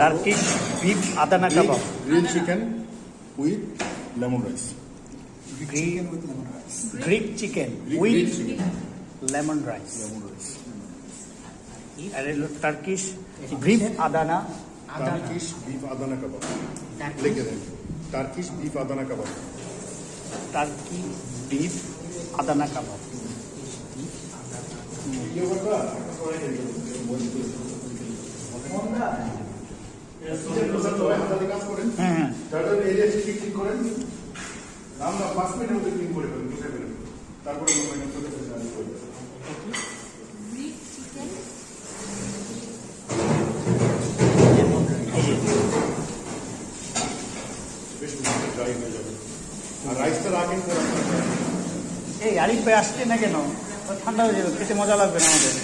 Turkish beef Adana kebab, grill chicken with lemon rice. Greek chicken with lemon rice, আর হলো Turkish beef Adana, Turkish beef Adana kebab লিখে দেন। Turkish beef Adana kebab. Turkey beef Adana kebab. হ্যাঁ হ্যাঁ, আমরা 5 মিনিটের মধ্যে clean করে ফেলুন, বুঝে ফেলুন, তারপরে বেশ ড্রাই হয়ে যাবে। আর রাইসটা রাখেন পরে। এই আরিফ ভাই আসছে না কেন? ঠান্ডা হয়ে যাবে, খেতে মজা লাগবে না আমাদের।